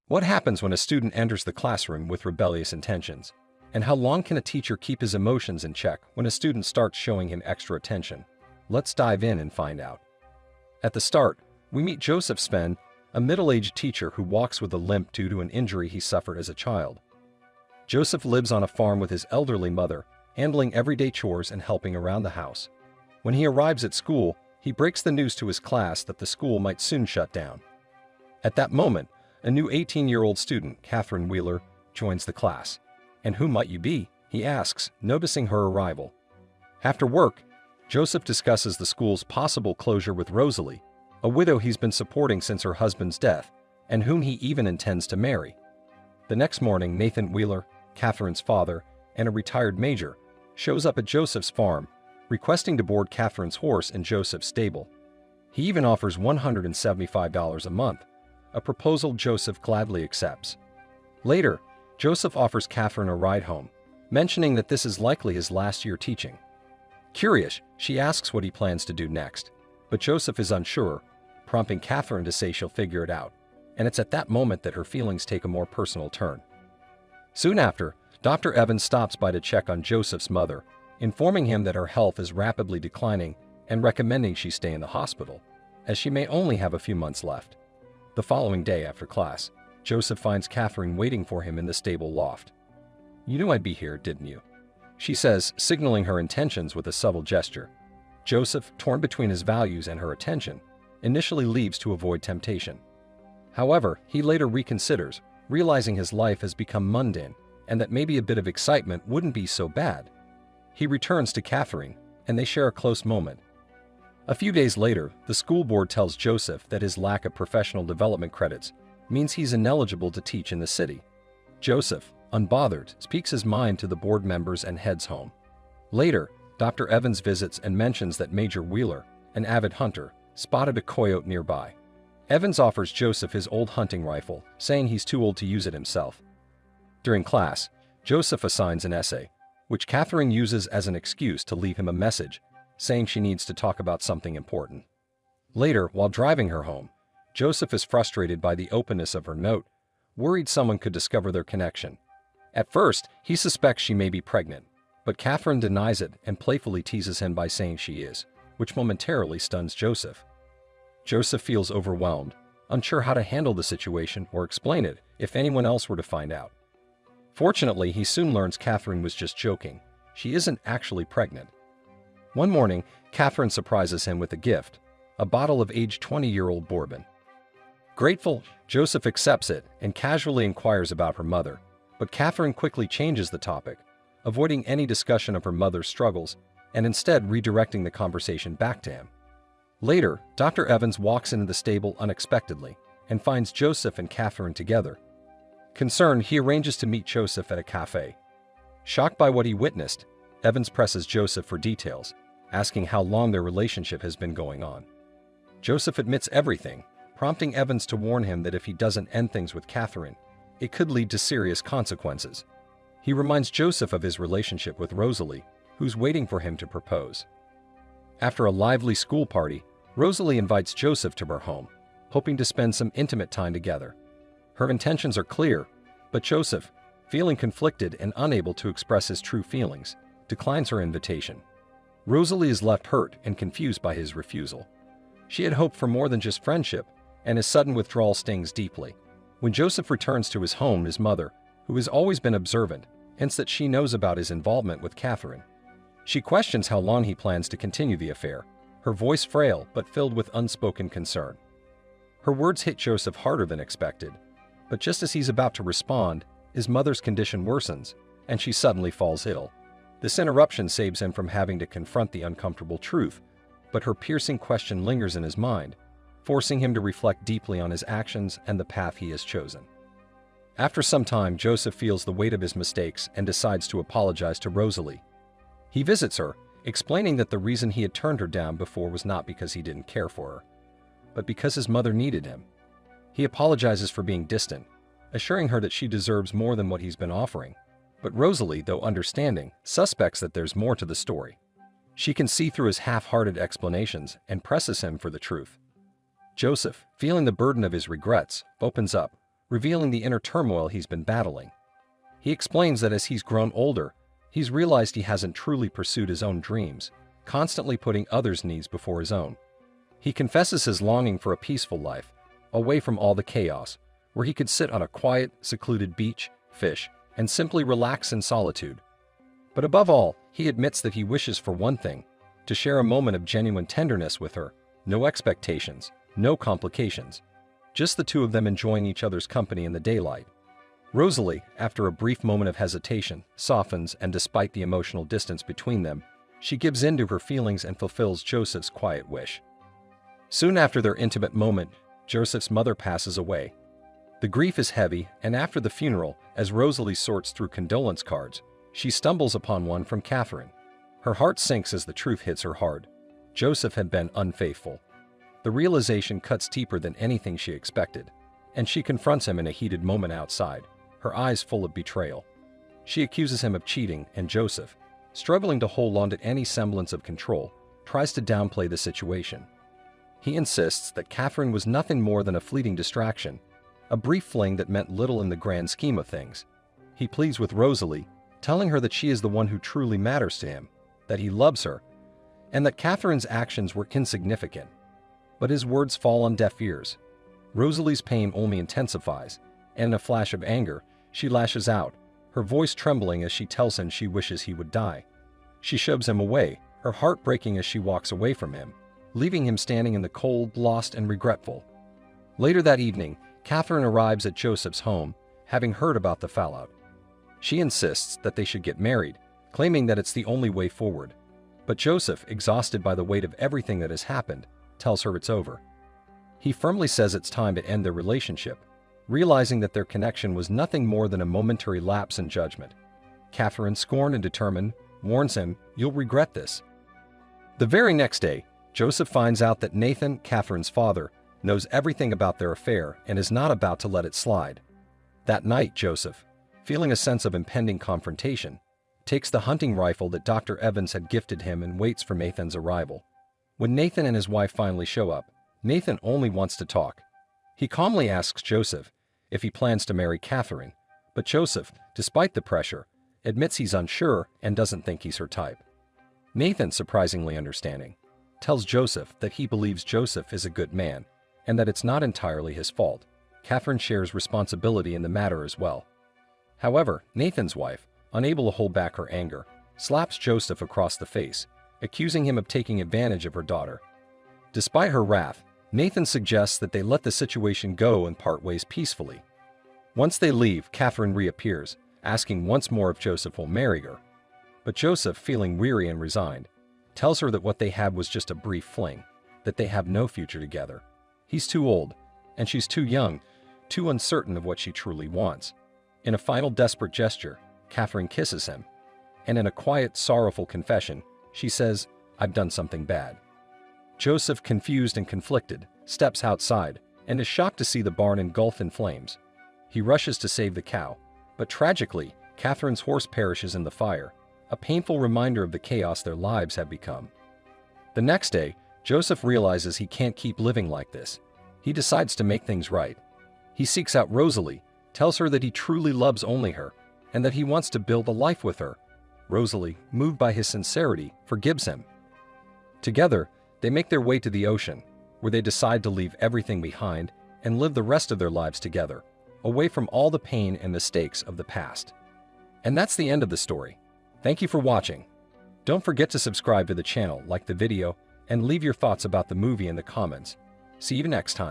What happens when a student enters the classroom with rebellious intentions? And how long can a teacher keep his emotions in check when a student starts showing him extra attention? Let's dive in and find out. At the start, we meet Joseph Sven, a middle-aged teacher who walks with a limp due to an injury he suffered as a child. Joseph lives on a farm with his elderly mother, handling everyday chores and helping around the house. When he arrives at school, he breaks the news to his class that the school might soon shut down. At that moment, a new 18-year-old student, Catherine Wheeler, joins the class. "And who might you be?" he asks, noticing her arrival. After work, Joseph discusses the school's possible closure with Rosalie, a widow he's been supporting since her husband's death, and whom he even intends to marry. The next morning, Nathan Wheeler, Catherine's father, and a retired major, shows up at Joseph's farm, requesting to board Catherine's horse in Joseph's stable. He even offers $175 a month, a proposal Joseph gladly accepts. Later, Joseph offers Catherine a ride home, mentioning that this is likely his last year teaching. Curious, she asks what he plans to do next, but Joseph is unsure, prompting Catherine to say she'll figure it out, and it's at that moment that her feelings take a more personal turn. Soon after, Dr. Evans stops by to check on Joseph's mother, informing him that her health is rapidly declining and recommending she stay in the hospital, as she may only have a few months left. The following day after class, Joseph finds Catherine waiting for him in the stable loft. "You knew I'd be here, didn't you?" she says, signaling her intentions with a subtle gesture. Joseph, torn between his values and her attention, initially leaves to avoid temptation. However, he later reconsiders, realizing his life has become mundane and that maybe a bit of excitement wouldn't be so bad. He returns to Catherine, and they share a close moment. A few days later, the school board tells Joseph that his lack of professional development credits means he's ineligible to teach in the city. Joseph, unbothered, speaks his mind to the board members and heads home. Later, Dr. Evans visits and mentions that Major Wheeler, an avid hunter, spotted a coyote nearby. Evans offers Joseph his old hunting rifle, saying he's too old to use it himself. During class, Joseph assigns an essay, which Catherine uses as an excuse to leave him a message, saying she needs to talk about something important. Later, while driving her home, Joseph is frustrated by the openness of her note, worried someone could discover their connection. At first, he suspects she may be pregnant, but Catherine denies it and playfully teases him by saying she is, which momentarily stuns Joseph. Joseph feels overwhelmed, unsure how to handle the situation or explain it if anyone else were to find out. Fortunately, he soon learns Catherine was just joking. She isn't actually pregnant. One morning, Catherine surprises him with a gift, a bottle of aged 20-year-old bourbon. Grateful, Joseph accepts it and casually inquires about her mother, but Catherine quickly changes the topic, avoiding any discussion of her mother's struggles and instead redirecting the conversation back to him. Later, Dr. Evans walks into the stable unexpectedly and finds Joseph and Catherine together. Concerned, he arranges to meet Joseph at a cafe. Shocked by what he witnessed, Evans presses Joseph for details, asking how long their relationship has been going on. Joseph admits everything, prompting Evans to warn him that if he doesn't end things with Catherine, it could lead to serious consequences. He reminds Joseph of his relationship with Rosalie, who's waiting for him to propose. After a lively school party, Rosalie invites Joseph to her home, hoping to spend some intimate time together. Her intentions are clear, but Joseph, feeling conflicted and unable to express his true feelings, declines her invitation. Rosalie is left hurt and confused by his refusal. She had hoped for more than just friendship, and his sudden withdrawal stings deeply. When Joseph returns to his home, his mother, who has always been observant, hints that she knows about his involvement with Catherine. She questions how long he plans to continue the affair, her voice frail but filled with unspoken concern. Her words hit Joseph harder than expected, but just as he's about to respond, his mother's condition worsens, and she suddenly falls ill. This interruption saves him from having to confront the uncomfortable truth, but her piercing question lingers in his mind, forcing him to reflect deeply on his actions and the path he has chosen. After some time, Joseph feels the weight of his mistakes and decides to apologize to Rosalie. He visits her, explaining that the reason he had turned her down before was not because he didn't care for her, but because his mother needed him. He apologizes for being distant, assuring her that she deserves more than what he's been offering. But Rosalie, though understanding, suspects that there's more to the story. She can see through his half-hearted explanations and presses him for the truth. Joseph, feeling the burden of his regrets, opens up, revealing the inner turmoil he's been battling. He explains that as he's grown older, he's realized he hasn't truly pursued his own dreams, constantly putting others' needs before his own. He confesses his longing for a peaceful life, away from all the chaos, where he could sit on a quiet, secluded beach, fish, and simply relax in solitude. But above all, he admits that he wishes for one thing: to share a moment of genuine tenderness with her. No expectations, no complications. Just the two of them enjoying each other's company in the daylight. Rosalie, after a brief moment of hesitation, softens, and despite the emotional distance between them, she gives in to her feelings and fulfills Joseph's quiet wish. Soon after their intimate moment, Joseph's mother passes away. The grief is heavy, and after the funeral, as Rosalie sorts through condolence cards, she stumbles upon one from Catherine. Her heart sinks as the truth hits her hard. Joseph had been unfaithful. The realization cuts deeper than anything she expected, and she confronts him in a heated moment outside, her eyes full of betrayal. She accuses him of cheating, and Joseph, struggling to hold on to any semblance of control, tries to downplay the situation. He insists that Catherine was nothing more than a fleeting distraction, a brief fling that meant little in the grand scheme of things. He pleads with Rosalie, telling her that she is the one who truly matters to him, that he loves her, and that Catherine's actions were insignificant. But his words fall on deaf ears. Rosalie's pain only intensifies, and in a flash of anger, she lashes out, her voice trembling as she tells him she wishes he would die. She shoves him away, her heart breaking as she walks away from him, leaving him standing in the cold, lost and regretful. Later that evening, Catherine arrives at Joseph's home, having heard about the fallout. She insists that they should get married, claiming that it's the only way forward. But Joseph, exhausted by the weight of everything that has happened, tells her it's over. He firmly says it's time to end their relationship, realizing that their connection was nothing more than a momentary lapse in judgment. Catherine, scorned and determined, warns him, "You'll regret this." The very next day, Joseph finds out that Nathan, Catherine's father, knows everything about their affair and is not about to let it slide. That night, Joseph, feeling a sense of impending confrontation, takes the hunting rifle that Dr. Evans had gifted him and waits for Nathan's arrival. When Nathan and his wife finally show up, Nathan only wants to talk. He calmly asks Joseph if he plans to marry Catherine, but Joseph, despite the pressure, admits he's unsure and doesn't think he's her type. Nathan, surprisingly understanding, tells Joseph that he believes Joseph is a good man and that it's not entirely his fault. Catherine shares responsibility in the matter as well. However, Nathan's wife, unable to hold back her anger, slaps Joseph across the face, accusing him of taking advantage of her daughter. Despite her wrath, Nathan suggests that they let the situation go and part ways peacefully. Once they leave, Catherine reappears, asking once more if Joseph will marry her. But Joseph, feeling weary and resigned, tells her that what they had was just a brief fling, that they have no future together. He's too old, and she's too young, too uncertain of what she truly wants. In a final desperate gesture, Catherine kisses him, and in a quiet, sorrowful confession, she says, "I've done something bad." Joseph, confused and conflicted, steps outside and is shocked to see the barn engulfed in flames. He rushes to save the cow, but tragically, Catherine's horse perishes in the fire, a painful reminder of the chaos their lives have become. The next day, Joseph realizes he can't keep living like this. He decides to make things right. He seeks out Rosalie, tells her that he truly loves only her, and that he wants to build a life with her. Rosalie, moved by his sincerity, forgives him. Together, they make their way to the ocean, where they decide to leave everything behind and live the rest of their lives together, away from all the pain and mistakes of the past. And that's the end of the story. Thank you for watching. Don't forget to subscribe to the channel, like the video, and leave your thoughts about the movie in the comments. See you next time.